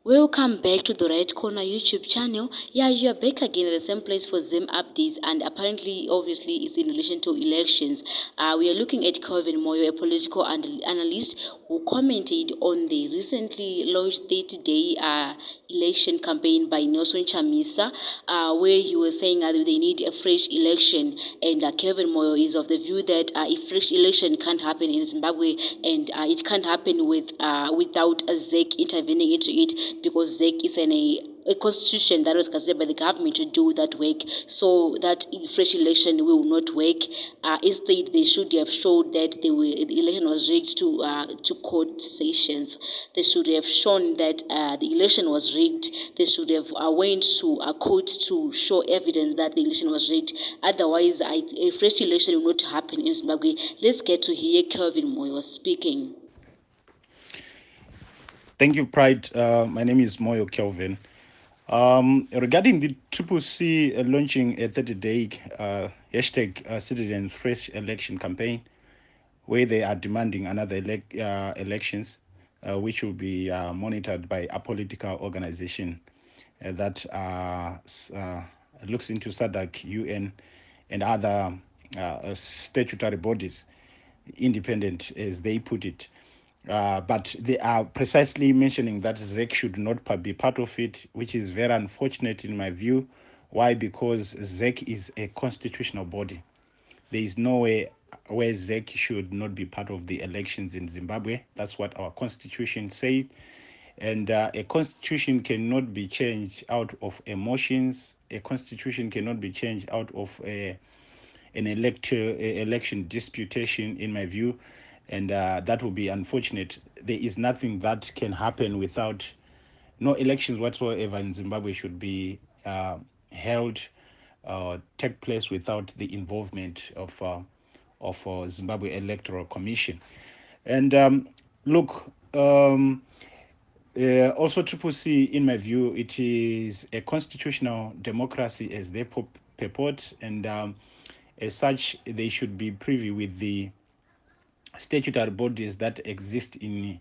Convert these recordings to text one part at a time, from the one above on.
Welcome back to the Right Corner YouTube channel. Yeah, you are back again at the same place for Zim updates, and apparently, obviously, it's in relation to elections. We are looking at Kelvin Moyo, a political analyst who commented on the recently launched 30-day election campaign by Nelson Chamisa, where he was saying that they need a fresh election, and Kelvin Moyo is of the view that a fresh election can't happen in Zimbabwe, and it can't happen without a ZEC intervening into it, because ZEC is a constitution that was considered by the government to do that work, so that fresh election will not work. Instead, they should have showed that the election was rigged to court sessions. They should have shown that the election was rigged. They should have went to a court to show evidence that the election was rigged. Otherwise, a fresh election will not happen in Zimbabwe. Let's get to hear Kelvin Moyo speaking. Thank you, Pride. My name is Moyo Kelvin. Regarding the Triple C launching a 30-day hashtag Citizens Fresh Election campaign, where they are demanding another elections, which will be monitored by a political organization that looks into SADC, UN, and other statutory bodies, independent as they put it. But they are precisely mentioning that ZEC should not be part of it, which is very unfortunate in my view. Why? Because ZEC is a constitutional body. There is no way where ZEC should not be part of the elections in Zimbabwe. That's what our constitution says. And a constitution cannot be changed out of emotions. A constitution cannot be changed out of an election disputation, in my view. And that will be unfortunate. There is nothing that can happen without no elections whatsoever in Zimbabwe should be held take place without the involvement of Zimbabwe Electoral Commission. And look, also Triple C, in my view, it is a constitutional democracy as they purport, and as such, they should be privy with the statutory bodies that exist in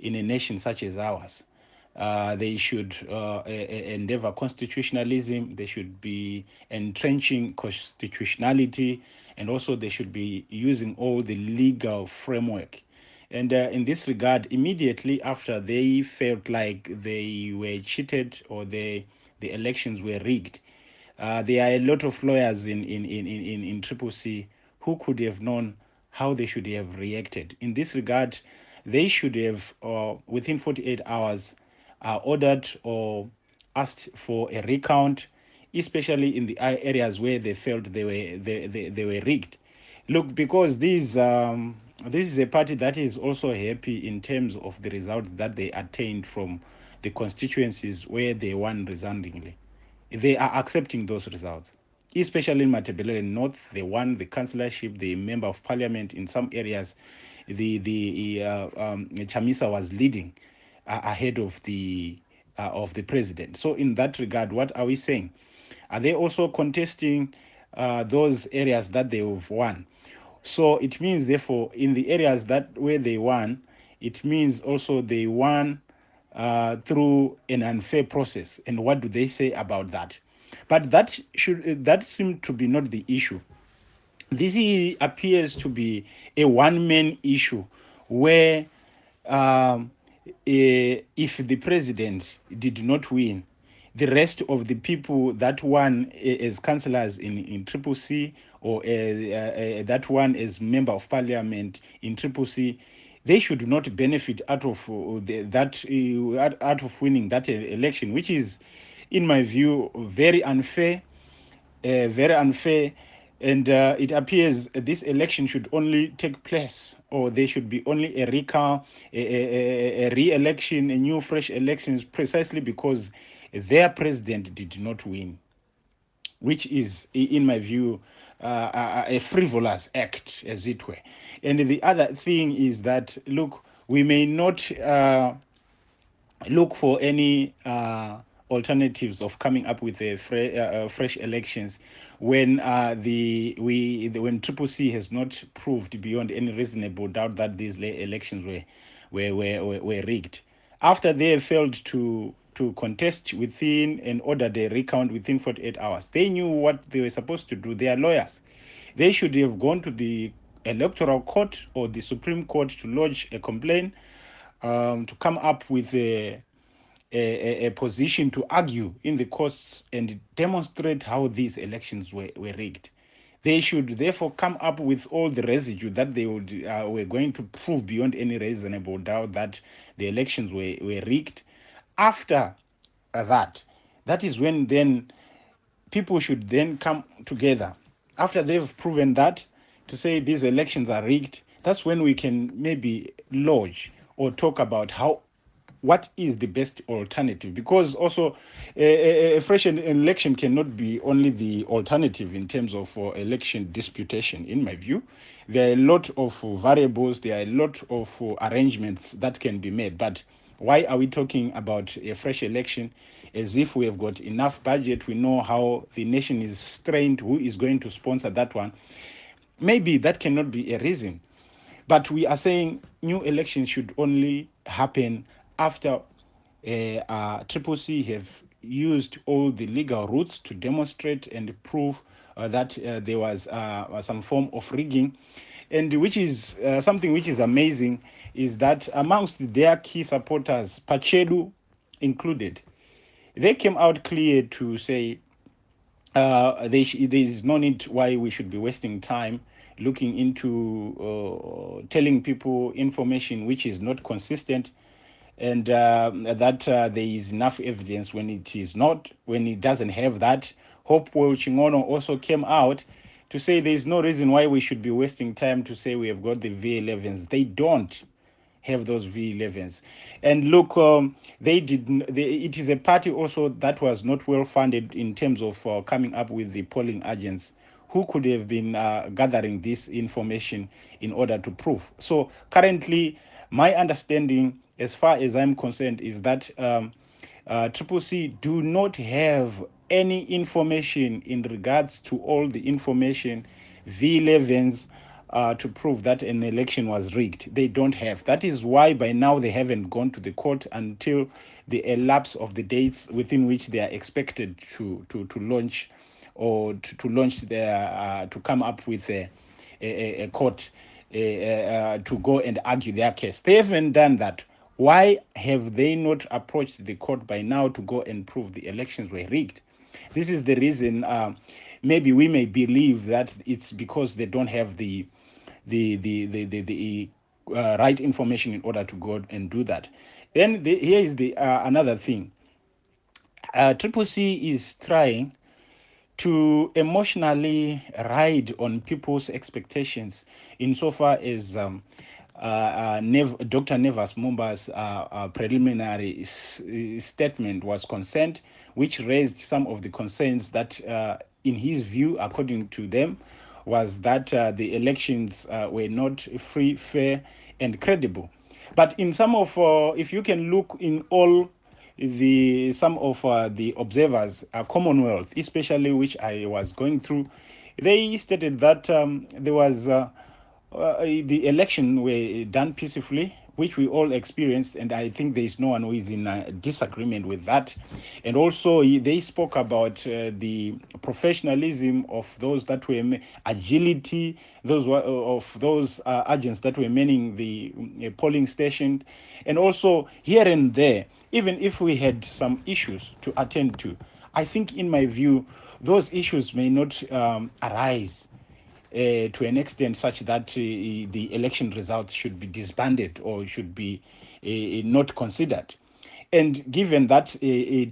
a nation such as ours. They should endeavor constitutionalism. They should be entrenching constitutionality, and also they should be using all the legal framework. And in this regard, immediately after they felt like they were cheated or the elections were rigged, there are a lot of lawyers in Triple C who could have known how they should have reacted. In this regard, they should have, within 48 hours, ordered or asked for a recount, especially in the areas where they felt they were rigged. Look, because this is a party that is also happy in terms of the result that they attained from the constituencies where they won resoundingly. They are accepting those results, especially in Matabele North. They won the councillorship, the member of parliament in some areas. The Chamisa was leading ahead of the president. So in that regard, what are we saying? Are they also contesting those areas that they have won? So it means, therefore, in the areas that where they won, it means also they won through an unfair process. And what do they say about that? But that seemed to be not the issue. This appears to be a one-man issue where if the president did not win, the rest of the people that won as councillors in Triple C, or that one as member of parliament in Triple C, they should not benefit out of out of winning that election, which is, in my view, very unfair, very unfair. And it appears this election should only take place, or there should be only a recount, a re-election, a new fresh elections, precisely because their president did not win, which is, in my view, a frivolous act, as it were. And the other thing is that, look, we may not look for any alternatives of coming up with a fresh elections when when Triple C has not proved beyond any reasonable doubt that these elections were rigged. After they failed to to contest within and order the recount within 48 hours. They knew what they were supposed to do. They are lawyers. They should have gone to the electoral court or the Supreme Court to lodge a complaint, to come up with a position to argue in the courts and demonstrate how these elections were rigged. They should therefore come up with all the residue that they were going to prove beyond any reasonable doubt that the elections were rigged. After that is when then people should then come together. After they've proven that, to say these elections are rigged, that's when we can maybe lodge or talk about what is the best alternative, because also a fresh election cannot be only the alternative in terms of election disputation. In my view, there are a lot of variables, there are a lot of arrangements that can be made, but why are we talking about a fresh election as if we have got enough budget? We know how the nation is strained, who is going to sponsor that one? Maybe that cannot be a reason, but we are saying new elections should only happen after Triple C have used all the legal routes to demonstrate and prove that there was some form of rigging. And which is something which is amazing is that amongst their key supporters, Pachedu included, they came out clear to say there is no need why we should be wasting time looking into telling people information which is not consistent, and that there is enough evidence when it is not, when it doesn't have that. Hope Chingono also came out to say there is no reason why we should be wasting time to say we have got the V11s. They don't have those V11s. And look, it is a party also that was not well funded in terms of coming up with the polling agents who could have been gathering this information in order to prove. So currently, my understanding, as far as I'm concerned, is that Triple C do not have any information in regards to all the information, V11s, to prove that an election was rigged. They don't have. That is why by now they haven't gone to the court until the elapse of the dates within which they are expected to launch, or to launch their to come up with a court to go and argue their case. They haven't done that. Why have they not approached the court by now to go and prove the elections were rigged? This is the reason. Maybe we may believe that it's because they don't have the right information in order to go and do that. Then here is the another thing. Triple C is trying to emotionally ride on people's expectations insofar as Dr. Nevas Mumba's preliminary statement was concerned, which raised some of the concerns that, in his view, according to them, was that the elections were not free, fair, and credible. But in some of, if you can look in all some of the observers, Commonwealth, especially which I was going through, they stated that there was the election were done peacefully, which we all experienced, and I think there is no one who is in disagreement with that. And also, they spoke about the professionalism of those that were agility, those of those agents that were manning the polling station, and also here and there, even if we had some issues to attend to, I think, in my view, those issues may not arise to an extent such that the election results should be disbanded or should be not considered. And given that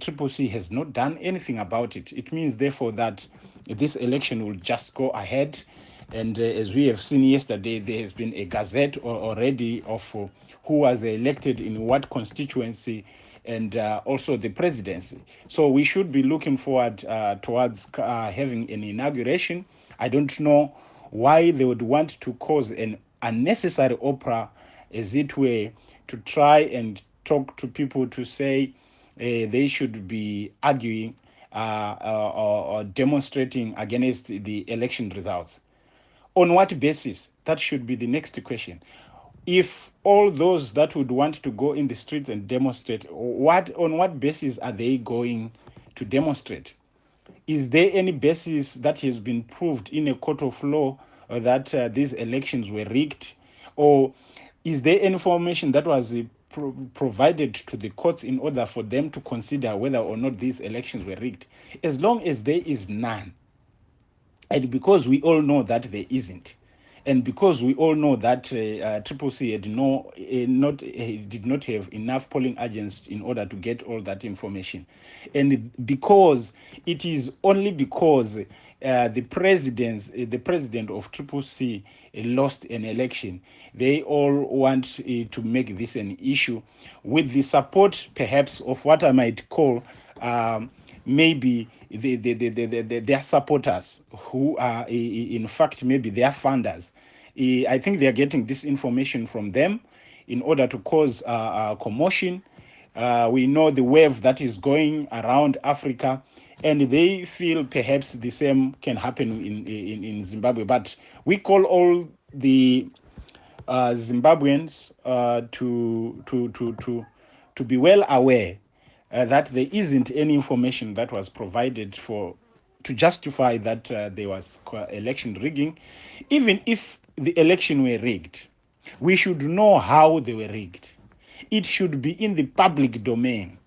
Triple C has not done anything about it, it means therefore that this election will just go ahead. And as we have seen yesterday, there has been a gazette already of who was elected in what constituency, and also the presidency. So we should be looking forward towards having an inauguration. I don't know why they would want to cause an unnecessary opera, as it were, to try and talk to people to say they should be arguing or demonstrating against the election results. On what basis? That should be the next question. if all those that would want to go in the streets and demonstrate, on what basis are they going to demonstrate? Is there any basis that has been proved in a court of law that these elections were rigged? Or is there any information that was provided to the courts in order for them to consider whether or not these elections were rigged? As long as there is none, and because we all know that there isn't, and because we all know that Triple C had did not have enough polling agents in order to get all that information, and because it is only because the president of Triple C lost an election, they all want to make this an issue with the support, perhaps, of what I might call maybe their supporters, who are in fact maybe their funders. I think they are getting this information from them in order to cause commotion. We know the wave that is going around Africa, and they feel perhaps the same can happen in Zimbabwe. But we call all the Zimbabweans to be well aware that there isn't any information that was provided for to justify that there was election rigging. Even if the election were rigged, we should know how they were rigged. It should be in the public domain.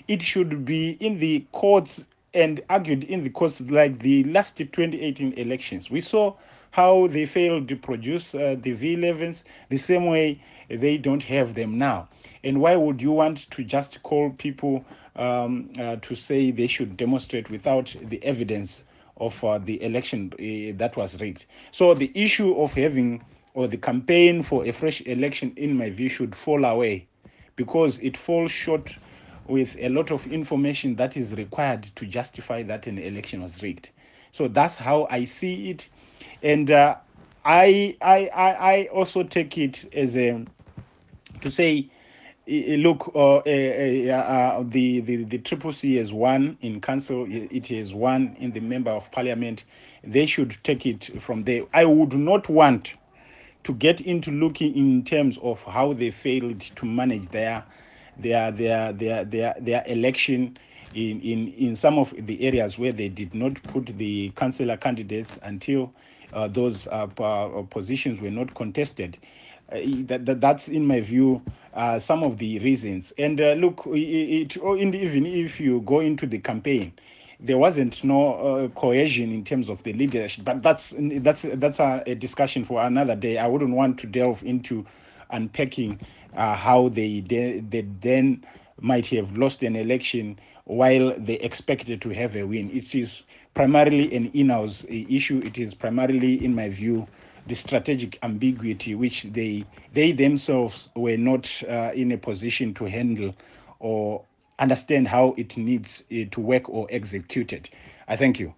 It should be in the courts and argued in the courts, like the last 2018 elections. We saw how they failed to produce the V11s the same way they don't have them now. And why would you want to just call people to say they should demonstrate without the evidence of the election that was rigged? So the issue of having, or the campaign for a fresh election, in my view, should fall away, because it falls short with a lot of information that is required to justify that an election was rigged. So that's how I see it, and I also take it as a to say, look, the Triple C has won in council. It has won in the member of parliament. They should take it from there. I would not want to get into looking in terms of how they failed to manage their election in some of the areas where they did not put the councillor candidates until those positions were not contested. That's, in my view, some of the reasons. And look, even if you go into the campaign, there wasn't no cohesion in terms of the leadership. But that's a discussion for another day. I wouldn't want to delve into unpacking how they then might have lost an election while they expected to have a win. It is primarily an in-house issue. It is primarily, in my view, the strategic ambiguity which they themselves were not in a position to handle or understand how it needs to work or execute it. I thank you.